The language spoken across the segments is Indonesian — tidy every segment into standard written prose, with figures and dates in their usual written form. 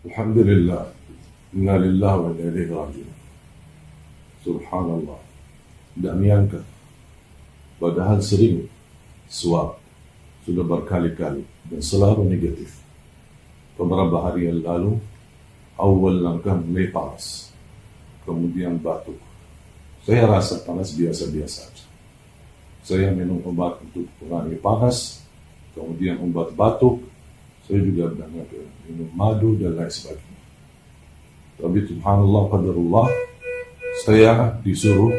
Alhamdulillah, inna lillahi wa inna ilaihi raji'un. Subhanallah, tidak menyangka, padahal sering swab, sudah berkali-kali dan selalu negatif. Beberapa hari yang lalu, awal langkah mulai panas, kemudian batuk. Saya rasa panas biasa-biasa saja. Saya minum obat untuk mengurangi panas, kemudian obat batuk. Saya juga minum madu dan lain sebagainya. Tapi subhanallah, qadarullah, saya disuruh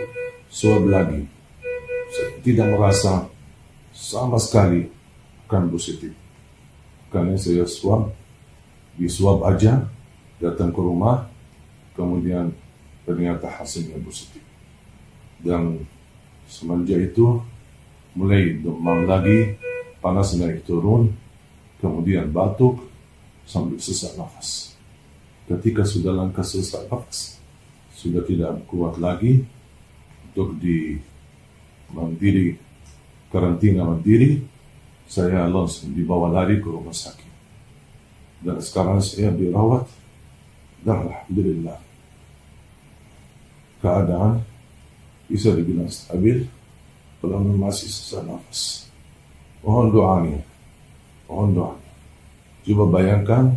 swab lagi. Saya tidak merasa sama sekali akan positif. Karena saya diswab aja, datang ke rumah, kemudian ternyata hasilnya positif. Dan semenjak itu mulai demam lagi, panas naik turun, kemudian batuk sambil sesak nafas. Ketika sudah langkah sesak nafas, sudah tidak kuat lagi untuk karantina mandiri, saya langsung dibawa lari ke rumah sakit. Dan sekarang saya dirawat, dan alhamdulillah keadaan bisa dibilang stabil, walaupun masih sesak nafas. Mohon doanya. Coba bayangkan,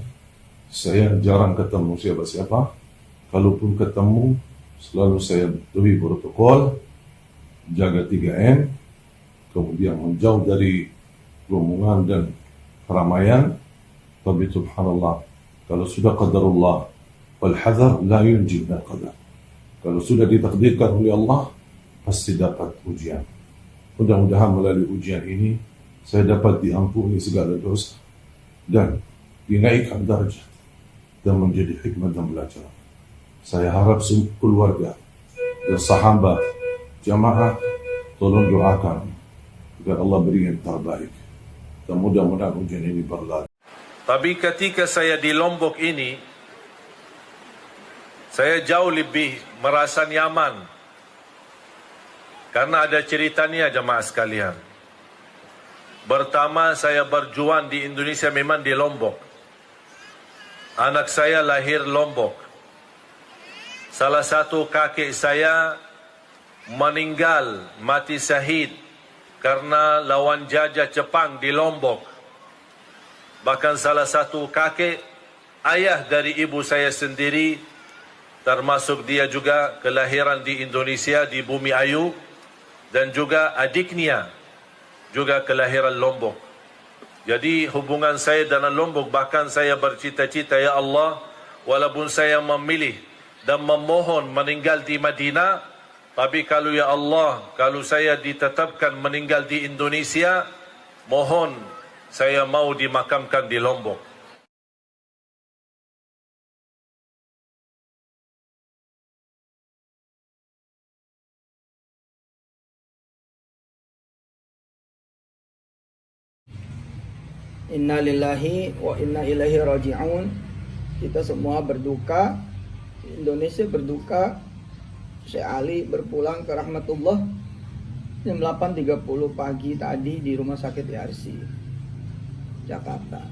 saya jarang ketemu siapa-siapa. Kalaupun ketemu, selalu saya patuhi protokol, jaga 3M, kemudian menjauh dari kerumunan dan keramaian. Tapi subhanallah, kalau sudah qadarullah, wal hadar la yunji minal qadar. Kalau sudah ditakdirkan oleh Allah, pasti dapat ujian. Mudah-mudahan melalui ujian ini, saya dapat diampuni segala dosa dan dinaikkan darjat dan menjadi hikmah dan belajar. Saya harap semua keluarga dan sahabat jamaah tolong doakan agar Allah beri yang terbaik dan mudah-mudahan ujian ini berlalu. Tapi ketika saya di Lombok ini, saya jauh lebih merasa nyaman karena ada ceritanya jamaah sekalian. Pertama, saya berjuang di Indonesia memang di Lombok. Anak saya lahir Lombok. Salah satu kakek saya meninggal, mati syahid karena lawan jajah Jepang di Lombok. Bahkan salah satu kakek, ayah dari ibu saya sendiri, termasuk dia juga kelahiran di Indonesia, di Bumi Ayu, dan juga adiknya juga kelahiran Lombok. Jadi hubungan saya dengan Lombok, bahkan saya bercita-cita, ya Allah, walaupun saya memilih dan memohon meninggal di Madinah, tapi kalau ya Allah, kalau saya ditetapkan meninggal di Indonesia, mohon saya mau dimakamkan di Lombok. Inna lillahi wa inna ilaihi raji'un. Kita semua berduka, Indonesia berduka. Syekh Ali berpulang ke rahmatullah jam 8.30 pagi tadi di Rumah Sakit YRC Jakarta.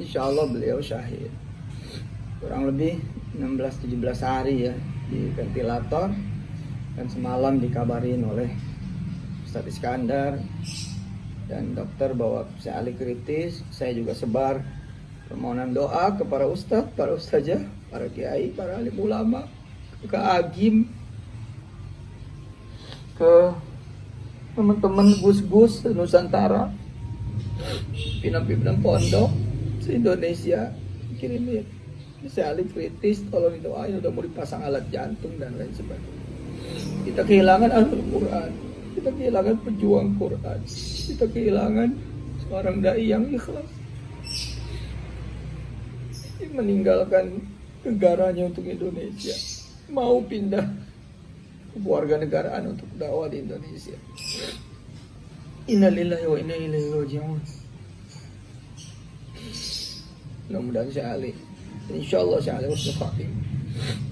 Insya Allah beliau syahid. Kurang lebih 16-17 hari ya di ventilator, dan semalam dikabarin oleh Ustadz Iskandar dan dokter bahwa Syekh Ali kritis. Saya juga sebar permohonan doa ke para ustadz, para ustazah, para kiai, para alim ulama, ke agim, ke teman-teman gus-gus Nusantara, pimpinan-pimpinan pondok se-Indonesia, kirimin Syekh Ali kritis, tolong doain, udah mau dipasang alat jantung dan lain sebagainya. Kita kehilangan Ahlul Quran, kita kehilangan pejuang Quran, kita kehilangan seorang dai yang ikhlas, meninggalkan negaranya untuk Indonesia, mau pindah ke warga negaraan untuk dakwah di Indonesia. Innalillahi wa inna ilaihi raji'un. Mudah-mudahan Syekh Ali, insyaallah Syekh Ali husnul khatimah.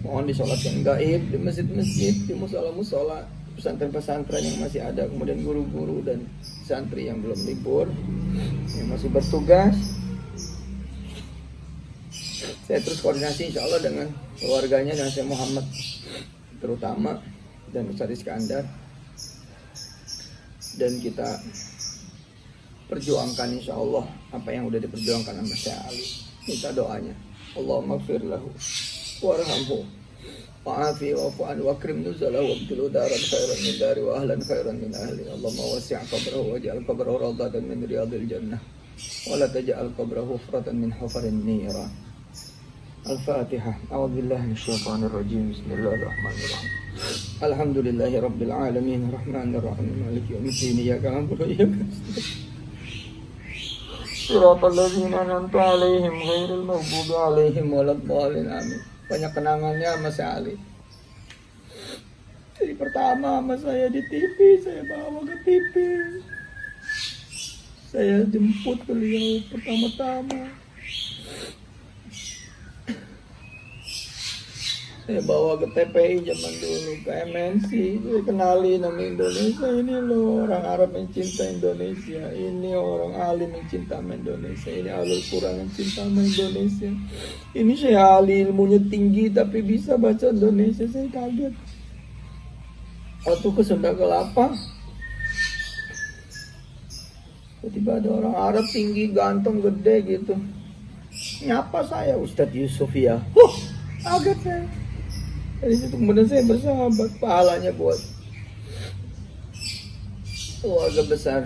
Mohon disolatkan gaib di masjid-masjid, di musola-musola, pesantren-pesantren yang masih ada, kemudian guru-guru dan santri yang belum libur, yang masih bertugas. Saya terus koordinasi insya Allah dengan keluarganya, dengan saya Muhammad terutama, dan Ustaz Iskandar, dan kita perjuangkan insya Allah apa yang udah diperjuangkan sama Syekh Ali. Minta doanya, Allahumma gfir lahu warhamhu wa'afi wa'fu anhu wa akrim nuzulahu wabdilhu daran khairan min dari wa ahlan khairan min ahli. Allahumma wasi' qabrahu waj'al qabrahu rawdatan min riyadil jannah wa la taj'al qabrahu hufratan min hufarin niran. Al-Fatihah. A'udzubillahi minasyaitonir rajim. Bismillahirrahmanirrahim. Alhamdulillahi rabbil alamin arrahmanir rahim maliki yaumiddin iyyaka na'budu wa iyyaka nasta'in. Shiratal ladzina an'amta 'alaihim ghairil maghdubi 'alaihim waladdallin. Amin. Banyak kenangannya sama Syekh Ali. Jadi pertama sama saya di TV, saya bawa ke TV. Saya jemput beliau pertama-tama. Saya bawa ke TPI zaman dulu, ke MNC, saya kenali nama Indonesia. Ini loh orang Arab yang cinta Indonesia, ini orang alim yang cinta sama Indonesia, ini alul Quran yang cinta sama Indonesia. Ini Syekh Ali ilmunya tinggi tapi bisa baca Indonesia, saya kaget. Waktu ke Sunda Kelapa, tiba-tiba ada orang Arab tinggi, ganteng, gede gitu, nyapa saya, Ustadz Yusuf ya. Kaget saya. Dari situ kemudian saya bersahabat, pahalanya buat keluarga besar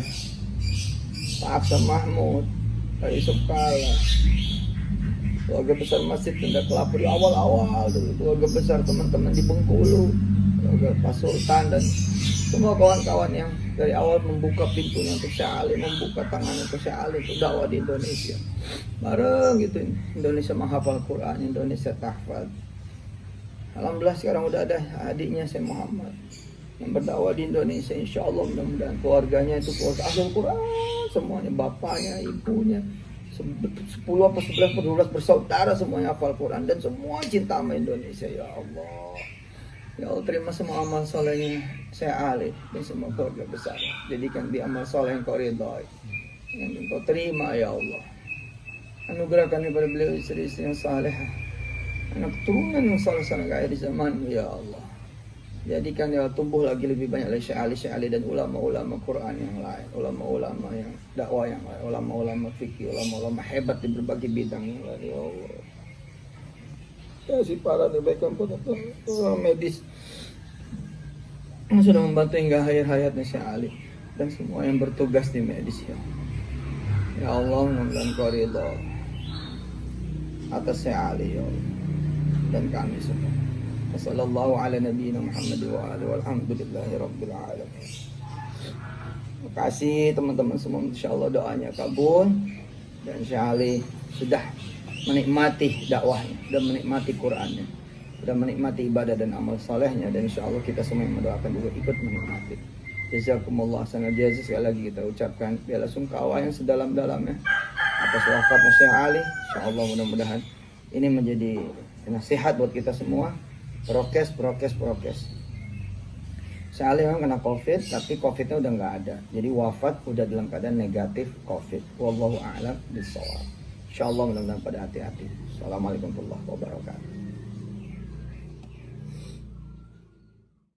Pak Aksa Mahmud, Pak Yusuf Kala, keluarga besar Masjid Sunda Kelapa di awal-awal dulu, keluarga besar teman-teman di Bengkulu, keluarga Pak Sultan, dan semua kawan-kawan yang dari awal membuka pintunya untuk Syekh Ali, membuka tangannya untuk Syekh Ali untuk dakwah di Indonesia. Bareng gitu, Indonesia menghafal Quran, Indonesia tahfal. Alhamdulillah sekarang udah ada adiknya Syekh Muhammad yang berdakwah di Indonesia. Insya Allah mudah-mudahan keluarganya itu keluarga ahli Quran semuanya, bapaknya, ibunya, 10 apa 11 12 bersaudara semuanya hafal Quran dan semua cinta sama Indonesia. Ya Allah, ya Allah, terima semua amal solehnya Syekh Ali dan semua keluarga besar. Jadikan di amal soleh yang kau ridhai, yang kau terima ya Allah. Anugerahkan kepada beliau istri-istri yang salehah, anak keturunan yang saleh-saleh kaya di zaman ya Allah. Jadikan ya tumbuh lagi lebih banyak lagi Syekh Ali dan ulama-ulama Quran yang lain, ulama-ulama yang dakwah yang lain, ulama-ulama fikih, ulama-ulama hebat di berbagai bidang yang lain ya Allah. Kasih para kebaikan pada orang medis yang sudah membantu hingga akhir hayatnya Syekh Ali dan semua yang bertugas di medis ya. Ya Allah, mudah-mudahan kau ridha atas Syekh Ali ya Allah dan kami semua. Wassallallahu ala nabiyyina Muhammad wa alihi walhamdulillahi rabbil alamin. Terima kasih teman-teman semua, insyaallah doanya kabul dan Syekh Ali sudah menikmati dakwahnya, sudah menikmati Qurannya, sudah menikmati ibadah dan amal salehnya, dan insyaallah kita semua yang mendoakan juga ikut menikmati. Jazakumullah sangat jazah. Sekali lagi kita ucapkan bela sungkawa yang sedalam-dalamnya atas wafatnya Syekh Ali. Insyaallah mudah-mudahan ini menjadi nasihat buat kita semua. Prokes. Syekh Ali memang kena COVID, tapi COVID-nya udah nggak ada. Jadi wafat udah dalam keadaan negatif COVID. Wallahu a'lam bishawab. Insyaallah mudah-mudahan pada hati-hati. Assalamualaikum warahmatullahi wabarakatuh.